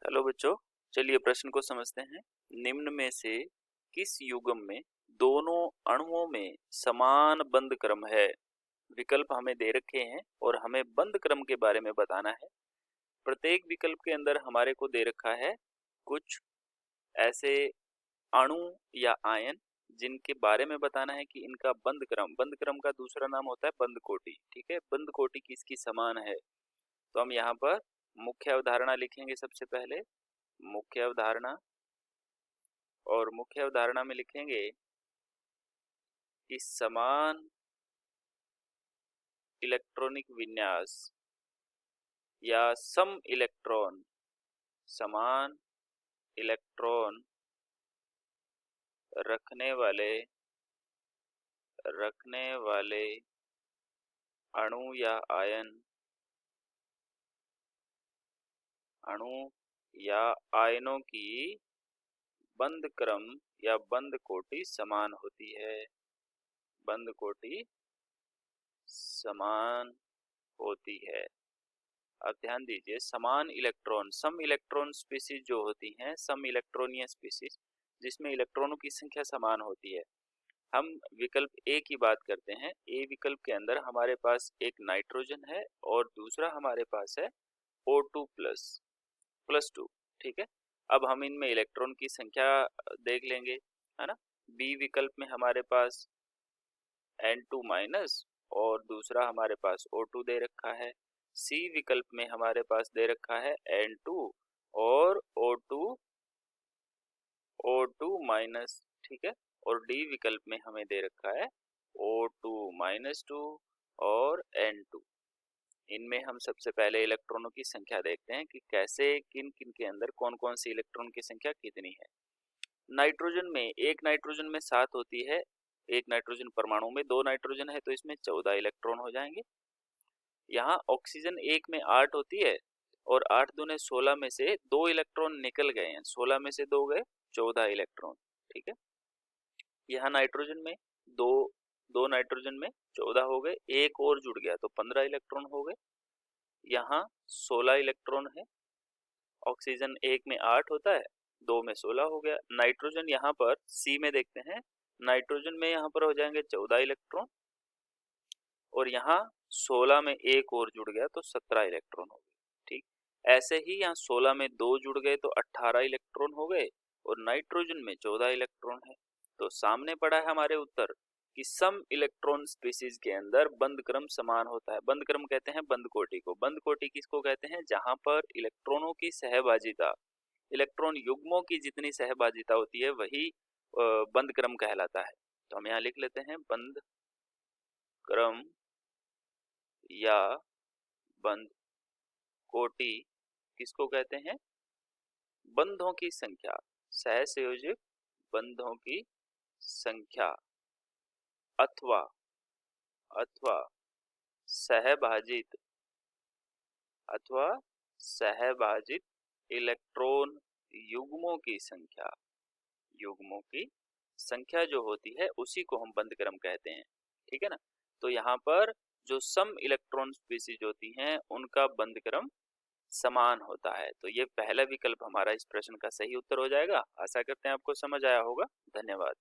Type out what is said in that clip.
Hello बच्चों, चलिए प्रश्न को समझते हैं। निम्न में से किस युग्म में दोनों अणुओं में समान बंध क्रम है? विकल्प हमें दे रखे हैं और हमें बंध क्रम के बारे में बताना है। प्रत्येक विकल्प के अंदर हमारे को दे रखा है कुछ ऐसे अणु या आयन जिनके बारे में बताना है कि इनका बंध क्रम का दूसरा नाम होता है बंध कोटि। ठीक है, बंध कोटि किसकी समान है? तो हम यहाँ पर मुख्य अवधारणा लिखेंगे सबसे पहले। मुख्य अवधारणा, और मुख्य अवधारणा में लिखेंगे कि समान इलेक्ट्रॉनिक विन्यास या समान इलेक्ट्रॉन रखने वाले अणु या आयनों की बंध क्रम या बंध कोटि समान होती है। बंध कोटि समान होती है। अब ध्यान दीजिए, सम इलेक्ट्रॉन स्पीसीज जो होती हैं, सम इलेक्ट्रॉनीय स्पीसीज जिसमें इलेक्ट्रॉनों की संख्या समान होती है। हम विकल्प ए की बात करते हैं। ए विकल्प के अंदर हमारे पास एक नाइट्रोजन है और दूसरा हमारे पास है O2 प्लस 2। ठीक है, अब हम इनमें इलेक्ट्रॉन की संख्या देख लेंगे, है ना। बी विकल्प में हमारे पास N2 माइनस और दूसरा हमारे पास O2 दे रखा है। सी विकल्प में हमारे पास दे रखा है N2 और O2 माइनस। ठीक है, और डी विकल्प में हमें दे रखा है O2 माइनस 2 और N2। इनमें हम सबसे पहले इलेक्ट्रॉनों की संख्या देखते हैं कि कैसे किन किन के अंदर कौन कौन सी इलेक्ट्रॉन की संख्या कितनी है। नाइट्रोजन में एक नाइट्रोजन में 7 होती है। एक नाइट्रोजन परमाणु में 2 नाइट्रोजन है तो इसमें 14 इलेक्ट्रॉन हो जाएंगे। यहाँ ऑक्सीजन एक में 8 होती है और 8 दूने 16 में से 2 इलेक्ट्रॉन निकल गए हैं, 16 में से 2 गए, 14 इलेक्ट्रॉन। ठीक है, यहाँ नाइट्रोजन में दो नाइट्रोजन में 14 हो गए, एक और जुड़ गया तो 15 इलेक्ट्रॉन हो गए। यहाँ 16 इलेक्ट्रॉन है। ऑक्सीजन एक में 8 होता है, 2 में 16 हो गया। नाइट्रोजन यहाँ पर सी में देखते हैं, नाइट्रोजन में यहाँ पर हो जाएंगे 14 इलेक्ट्रॉन और यहाँ 16 में एक और जुड़ गया तो 17 इलेक्ट्रॉन हो गए। ठीक, ऐसे ही यहाँ 16 में 2 जुड़ गए तो 18 इलेक्ट्रॉन हो गए और नाइट्रोजन में 14 इलेक्ट्रॉन है। तो सामने पड़ा है हमारे उत्तर कि सम इलेक्ट्रॉन स्पीसीज के अंदर बंध क्रम समान होता है। बंध क्रम कहते हैं बंध कोटि को। बंध कोटि किसको कहते हैं? जहां पर इलेक्ट्रॉनों की सहभागिता, इलेक्ट्रॉन युग्मों की जितनी सहभागिता होती है वही बंध क्रम कहलाता है। तो हम यहाँ लिख लेते हैं बंध क्रम या बंध कोटि किसको कहते हैं? बंधों की संख्या, सहसंयोजक बंधों की संख्या अथवा सहभाजित इलेक्ट्रॉन युग्मों की संख्या जो होती है उसी को हम बंध क्रम कहते हैं। ठीक है ना। तो यहाँ पर जो सम इलेक्ट्रॉन स्पीसीज होती हैं उनका बंध क्रम समान होता है। तो ये पहला विकल्प हमारा इस प्रश्न का सही उत्तर हो जाएगा। आशा करते हैं आपको समझ आया होगा। धन्यवाद।